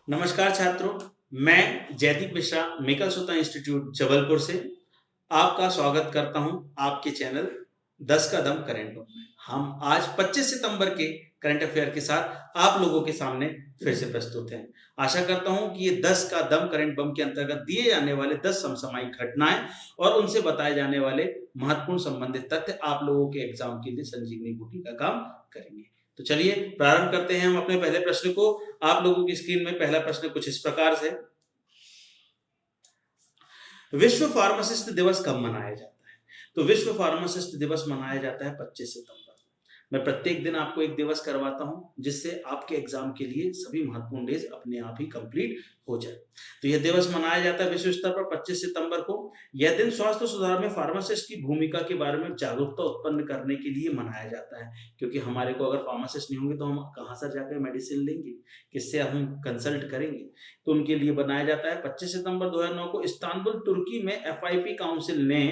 नमस्कार छात्रों, मैं जयदीप मिश्रा मेकल सूता इंस्टीट्यूट जबलपुर से आपका स्वागत करता हूं आपके चैनल 10 का दम करंट बम में। हम आज 25 सितंबर के करंट अफेयर के साथ आप लोगों के सामने फिर से प्रस्तुत हैं। आशा करता हूं कि ये 10 का दम करंट बम के अंतर्गत दिए जाने वाले 10 समसामयिक घटनाएं और उनसे बताए जाने वाले महत्वपूर्ण संबंधित तथ्य आप लोगों के एग्जाम के लिए संजीवनी बूटी का काम करेंगे। तो चलिए प्रारंभ करते हैं हम अपने पहले प्रश्न को। आप लोगों की स्क्रीन में पहला प्रश्न कुछ इस प्रकार से, विश्व फार्मासिस्ट दिवस कब मनाया जाता है? तो विश्व फार्मासिस्ट दिवस मनाया जाता है 25 सितंबर। मैं प्रत्येक दिन आपको एक दिवस करवाता हूं जिससे आपके एग्जाम के लिए सभी महत्वपूर्ण डेज अपने आप ही कंप्लीट हो जाए। तो यह दिवस मनाया जाता है विश्व स्तर पर 25 सितंबर को। यह दिन स्वास्थ्य सुधार में फार्मासिस्ट की भूमिका के बारे में जागरूकता उत्पन्न करने के लिए मनाया जाता है, क्योंकि हमारे को अगर फार्मासिस्ट नहीं होंगे तो हम कहाँ से जाकर मेडिसिन लेंगे, किससे हम कंसल्ट करेंगे। तो उनके लिए बनाया जाता है। 25 सितंबर 2009 को इस्तांबुल तुर्की में FIP काउंसिल ने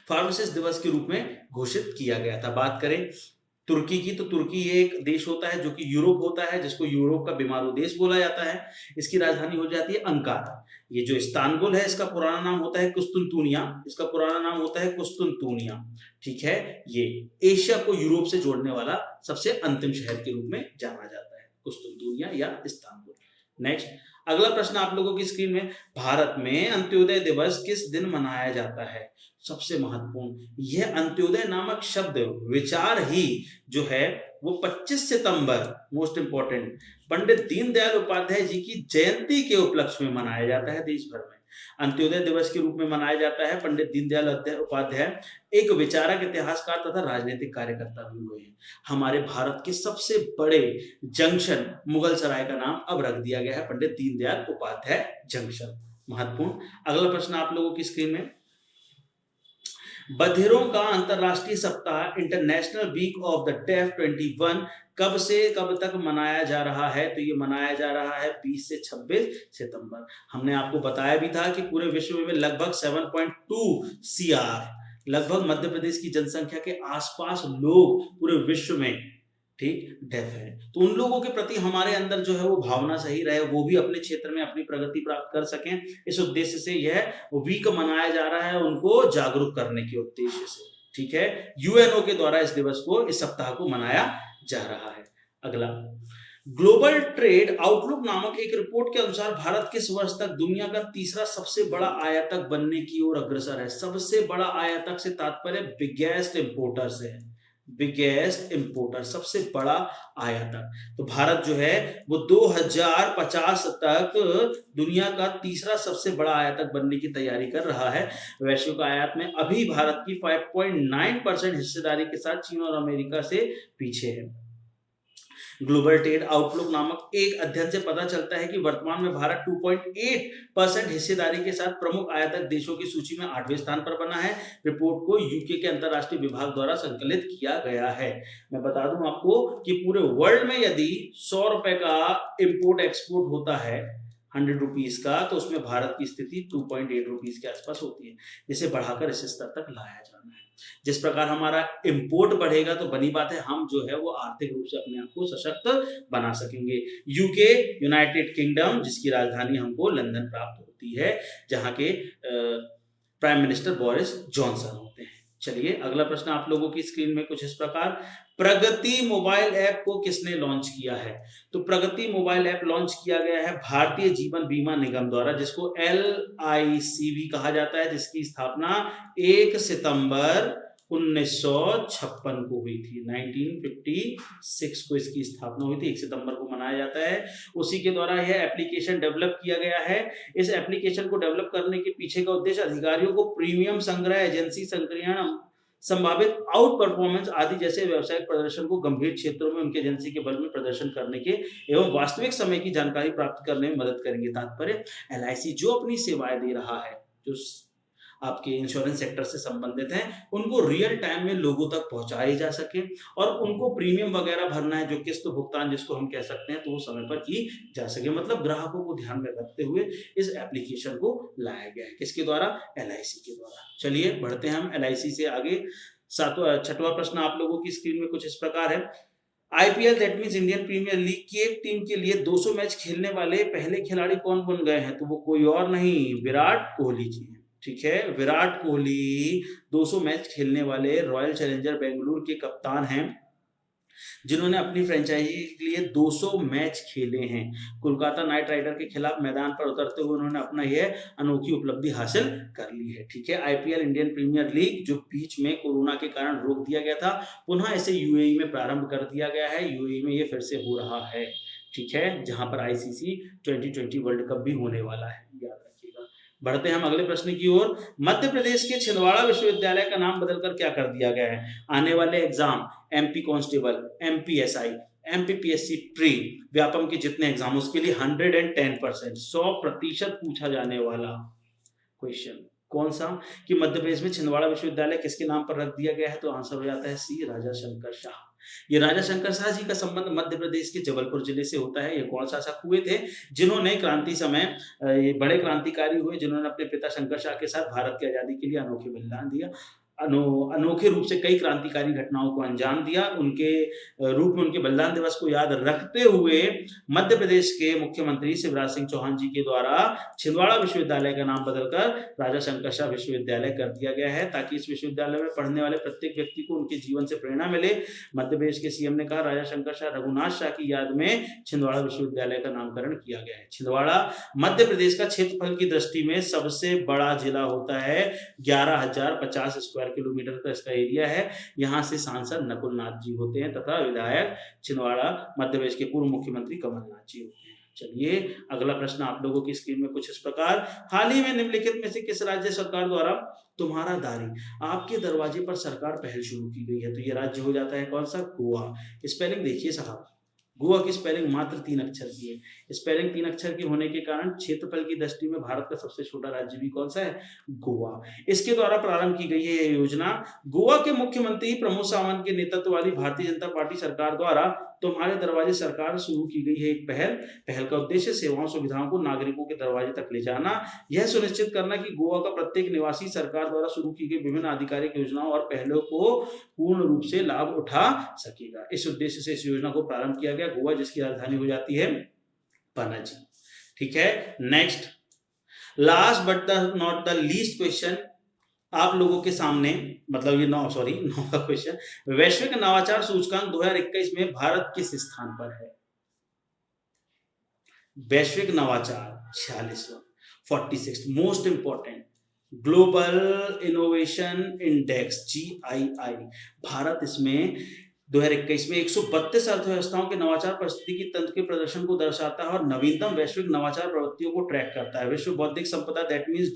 फार्मासिस्ट दिवस के रूप में घोषित किया गया था। बात करें तुर्की की, तो तुर्की ये एक देश होता है जो कि यूरोप होता है, जिसको यूरोप का बीमारू देश बोला जाता है। इसकी राजधानी हो जाती है अंकारा। ये जो इस्तांबुल है इसका पुराना नाम होता है कुस्तुनतुनिया। इसका पुराना नाम होता है कुस्तुनतुनिया। ठीक है, ये एशिया को यूरोप से जोड़ने वाला सबसे अंतिम शहर के रूप में जाना जाता है, कुस्तुनतुनिया या इस्तांबुल। नेक्स्ट, अगला प्रश्न आप लोगों की स्क्रीन में, भारत में अंत्योदय दिवस किस दिन मनाया जाता है? सबसे महत्वपूर्ण, यह अंत्योदय नामक शब्द विचार ही जो है वो 25 सितंबर, मोस्ट इंपॉर्टेंट, पंडित दीनदयाल उपाध्याय जी की जयंती के उपलक्ष्य में मनाया जाता है देश भर में। अंत्योदय दिवस के रूप में मनाया जाता है। पंडित दीनदयाल उपाध्याय एक विचारक, इतिहासकार तथा राजनीतिक कार्यकर्ता भी हुए हैं। हमारे भारत के सबसे बड़े जंक्शन मुगल सराय का नाम अब रख दिया गया है पंडित दीनदयाल उपाध्याय जंक्शन। महत्वपूर्ण। अगला प्रश्न आप लोगों की स्क्रीन में, बधिरों का अंतरराष्ट्रीय सप्ताह international week of the deaf 21 कब से कब तक मनाया जा रहा है? तो ये मनाया जा रहा है 20 से 26 सितंबर। हमने आपको बताया भी था कि पूरे विश्व में लगभग 7.2 CR, लगभग मध्य प्रदेश की जनसंख्या के आसपास लोग पूरे विश्व में ठीक डेफ है। तो उन लोगों के प्रति हमारे अंदर जो है वो भावना सही रहे, वो भी अपने क्षेत्र में अपनी प्रगति प्राप्त कर सकें, इस उद्देश्य से यह वीक मनाया जा रहा है, उनको जागरूक करने के उद्देश्य से। ठीक है, UNO के द्वारा इस दिवस को, इस सप्ताह को मनाया जा रहा है। अगला, ग्लोबल ट्रेड आउटलुक नामक एक रिपोर्ट के अनुसार भारत किस वर्ष तक दुनिया का तीसरा सबसे बड़ा आयातक बनने की ओर अग्रसर है? सबसे बड़ा आयातक से तात्पर्य बिगेस्ट इंपोर्टर से है। बिगेस्ट इंपोर्टर, सबसे बड़ा आयातक। तो भारत जो है वो 2050 तक दुनिया का तीसरा सबसे बड़ा आयातक बनने की तैयारी कर रहा है। वैश्विक आयात में अभी भारत की 5.9% हिस्सेदारी के साथ चीन और अमेरिका से पीछे है। ग्लोबल ट्रेड आउटलुक नामक एक अध्ययन से पता चलता है कि वर्तमान में भारत 2.8% हिस्सेदारी के साथ प्रमुख आयातक देशों की सूची में 8वें स्थान पर बना है। रिपोर्ट को यूके के अंतरराष्ट्रीय विभाग द्वारा संकलित किया गया है। मैं बता दूं आपको कि पूरे वर्ल्ड में यदि 100 रुपए का इंपोर्ट एक्सपोर्ट होता है 100 रुपीज का, तो उसमें भारत की स्थिति 2.8 रुपीज के आसपास होती है, जिसे बढ़ाकर इस स्तर तक लाया जाना है। जिस प्रकार हमारा इंपोर्ट बढ़ेगा तो बनी बात है हम जो है वो आर्थिक रूप से अपने आप को सशक्त बना सकेंगे। यूके, यूनाइटेड किंगडम, जिसकी राजधानी हमको लंदन प्राप्त होती है, जहां के प्राइम मिनिस्टर बोरिस जॉनसन होते हैं। चलिए अगला प्रश्न आप लोगों की स्क्रीन में कुछ इस प्रकार, प्रगति मोबाइल ऐप को किसने लॉन्च किया है? तो प्रगति मोबाइल ऐप लॉन्च किया गया है भारतीय जीवन बीमा निगम द्वारा, जिसको LIC भी कहा जाता है, जिसकी स्थापना 1 सितंबर 1956 को हुई थी। 1956 को इसकी स्थापना हुई थी, 1 सितंबर को मनाया जाता है। उसी के द्वारा यह एप्लीकेशन डेवलप किया गया है। इस एप्लीकेशन को डेवलप करने के पीछे का उद्देश्य अधिकारियों को प्रीमियम संग्रह, एजेंसी संक्रियण, संभावित आउट परफॉर्मेंस आदि जैसे व्यावसायिक प्रदर्शन को गंभीर क्षेत्रों में उनके एजेंसी के बल में प्रदर्शन करने के एवं वास्तविक समय की जानकारी प्राप्त करने में मदद करेंगे। तात्पर्य, LIC जो अपनी सेवाएं दे रहा है, जो आपके इंश्योरेंस सेक्टर से संबंधित हैं, उनको रियल टाइम में लोगों तक पहुंचाई जा सके, और उनको प्रीमियम वगैरह भरना है, जो किस्त भुगतान जिसको हम कह सकते हैं, तो वो समय पर की जा सके। मतलब ग्राहकों को ध्यान में रखते हुए इस एप्लीकेशन को लाया गया है। किसके द्वारा? LIC के द्वारा। चलिए बढ़ते हैं हम LIC से आगे। छठवां प्रश्न आप लोगों की स्क्रीन में कुछ इस प्रकार है, IPL that means Indian Premier League की एक टीम के लिए 200 मैच खेलने वाले पहले खिलाड़ी कौन बन गए हैं? तो वो कोई और नहीं, विराट कोहली जी हैं। ठीक है, विराट कोहली 200 मैच खेलने वाले रॉयल चैलेंजर बेंगलुरु के कप्तान हैं, जिन्होंने अपनी फ्रेंचाइजी के लिए 200 मैच खेले हैं। कोलकाता नाइट राइडर के खिलाफ मैदान पर उतरते हुए उन्होंने अपना यह अनोखी उपलब्धि हासिल कर ली है। ठीक है, आईपीएल इंडियन प्रीमियर लीग जो बीच में कोरोना के कारण रोक दिया गया था, पुनः इसे यूएई में प्रारंभ कर दिया गया है। यूएई में ये फिर से हो रहा है। ठीक है, जहां पर आईसीसी 2020 वर्ल्ड कप भी होने वाला है, याद रखिएगा। बढ़ते हैं हम अगले प्रश्न की ओर। मध्य प्रदेश के छिंदवाड़ा विश्वविद्यालय का नाम बदलकर क्या कर दिया गया है? आने वाले exam MP constable, MPSI, MPPSC pre, Vyapam के जितने एग्जाम, उसके लिए 110% 100% पूछा जाने वाला क्वेश्चन कौन सा? कि मध्य प्रदेश में छिंदवाड़ा विश्वविद्यालय किसके नाम पर रख दिया गया है? तो आंसर हो जाता है सी, राजा शंकर शाह। ये राजा शंकर शाह जी का संबंध मध्य प्रदेश के जबलपुर जिले से होता है। ये कौन शासक हुए थे जिन्होंने क्रांति समय ये बड़े क्रांतिकारी हुए, जिन्होंने अपने पिता शंकर शाह के साथ भारत की आजादी के लिए अनोखे बलिदान दिया, अनोखे रूप से कई क्रांतिकारी घटनाओं को अंजाम दिया। उनके रूप में उनके बलिदान दिवस को याद रखते हुए मध्य प्रदेश के मुख्यमंत्री शिवराज सिंह चौहान जी के द्वारा छिंदवाड़ा विश्वविद्यालय का नाम बदलकर राजा शंकर शाह विश्वविद्यालय कर दिया गया है, ताकि इस विश्वविद्यालय में पढ़ने वाले प्रत्येक व्यक्ति को उनके जीवन से प्रेरणा मिले। मध्य प्रदेश के सीएम ने कहा, राजा शंकर शाह रघुनाथ शाह की याद में छिंदवाड़ा विश्वविद्यालय का नामकरण किया गया है। छिंदवाड़ा मध्य प्रदेश का क्षेत्रफल की दृष्टि में सबसे बड़ा जिला होता है। 11,050 स्क्वायर किलोमीटर का इसका एरिया है। यहाँ से सांसद नकुल नाथ जी होते हैं तथा विधायक छिंदवाड़ा मध्य प्रदेश के पूर्व मुख्यमंत्री कमलनाथ जी होते हैं। चलिए अगला प्रश्न आप लोगों की स्क्रीन में कुछ इस प्रकार। हाल ही में निम्नलिखित में से किस राज्य सरकार द्वारा तुम्हारा दारी आपके दरवाजे पर सरकार पहल शुरू की गई है? तो ये राज्य हो जाता है कौन सा? गोवा। स्पेलिंग देखिए साहब, गोवा की स्पेलिंग मात्र 3 अक्षर की है। स्पेलिंग 3 अक्षर की होने के कारण क्षेत्रफल की दृष्टि में भारत का सबसे छोटा राज्य भी कौन सा है? गोवा। इसके द्वारा प्रारंभ की गई है यह योजना। गोवा के मुख्यमंत्री प्रमोद सावंत के नेतृत्व वाली भारतीय जनता पार्टी सरकार द्वारा तुम्हारे दरवाजे सरकार शुरू की गई है एक पहल का उद्देश्य सेवाओं सुविधाओं को नागरिकों के दरवाजे तक ले जाना, यह सुनिश्चित करना कि गोवा का प्रत्येक निवासी सरकार द्वारा शुरू की गई विभिन्न आधिकारिक योजनाओं और पहलों को पूर्ण रूप से लाभ उठा सकेगा। इस उद्देश्य से इस योजना को प्रारंभ किया गया। गोवा जिसकी राजधानी हो जाती है पणजी। ठीक है, next last but not the least question आप लोगों के सामने, मतलब ये 9 क्वेश्चन। वैश्विक नवाचार सूचकांक 2021 में भारत किस स्थान पर है? वैश्विक नवाचार 46वां, 46 most important global innovation index GII। Bharat इसमें 2021 में 132 अर्थव्यवस्थाओं के नवाचार पारिस्थितिकी तंत्र के प्रदर्शन को दर्शाता है और नवीनतम वैश्विक नवाचार प्रवृत्तियों को ट्रैक करता है। विश्व बौद्धिक संपदा that means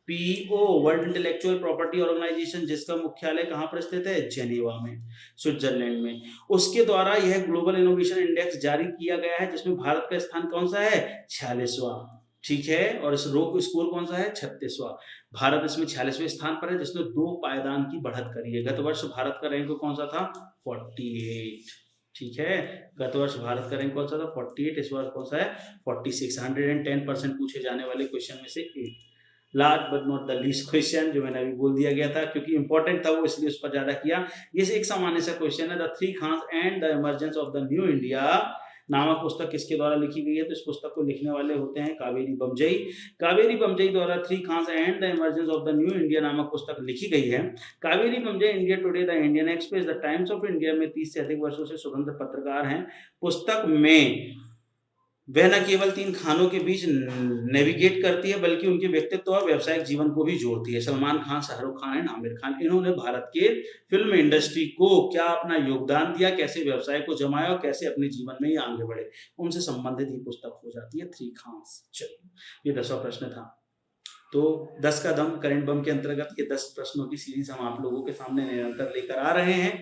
WIPO world intellectual property organisation, जिसका मुख्यालय कहां पर स्थित है? जेनेवा में, स्विट्जरलैंड में। उसके द्वारा यह ग्लोबल इनोवेशन इंडेक्स जारी किया गया है, जिसमें भारत का स्थान कौन सा है? 46वां। ठीक है, और इस रो स्कोर कौन सा है? 36वां। भारत इसमें 46वें स्थान पर है, जिसने 2 पायदान की बढ़त करी है। गत वर्ष भारत का रैंक कौन सा था? 48। ठीक है, गत वर्ष भारत का रैंक कौन सा था? 48। इस वर्ष कौन सा है? 46। 110% पूछे जाने वाले क्वेश्चन में से एक। Last but not the least question, जो मैंने अभी बोल दिया गया था क्योंकि इंपॉर्टेंट था वो, इसलिए उस पर ज्यादा किया। ये एक सामान्य सा क्वेश्चन है। The three Khans and the emergence of the new India नामक पुस्तक किसके द्वारा लिखी गई है? तो इस पुस्तक को लिखने वाले होते हैं कावेरी बमजई। कावेरी बमजई द्वारा three Khans and the emergence of the new India नामक पुस्तक लिखी गई है। Kaveri Bamzai India Today, the Indian Express, the Times of India में 30 से अधिक वर्षों से स्वतंत्र पत्रकार हैं। पुस्तक में वह न केवल 3 खानों के बीच नेविगेट करती है, बल्कि उनके व्यक्तित्व और व्यावसायिक जीवन को भी जोड़ती है। सलमान खान, शाहरुख खान एंड आमिर खान, इन्होंने भारत के फिल्म इंडस्ट्री को क्या अपना योगदान दिया, कैसे व्यवसाय को जमाया और कैसे अपने जीवन में ये आगे बढ़े, उनसे संबंधित ये पुस्तक हो जाती है थ्री खान्स। चलिए, ये 10वां प्रश्न था। तो 10 का दम करंट बम के अंतर्गत ये 10 प्रश्नों की सीरीज हम आप लोगों के सामने निरंतर लेकर आ रहे हैं।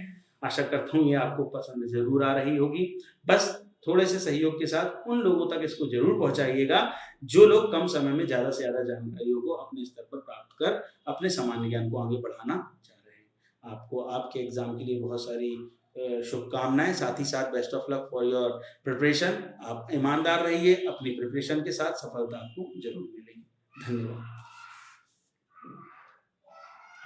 आशा करता हूँ ये आपको पसंद जरूर आ रही होगी। बस थोड़े से सहयोग के साथ उन लोगों तक इसको जरूर पहुंचाइएगा जो लोग कम समय में ज्यादा से ज्यादा जानकारियों को अपने स्तर पर प्राप्त कर अपने सामान्य ज्ञान को आगे बढ़ाना चाह रहे हैं। आपको आपके एग्जाम के लिए बहुत सारी शुभकामनाएं, साथ ही साथ best of luck for your preparation. आप ईमानदार रहिए, अपनी प्रिपरेशन के साथ सफलता आपको जरूर मिलेगी। धन्यवाद।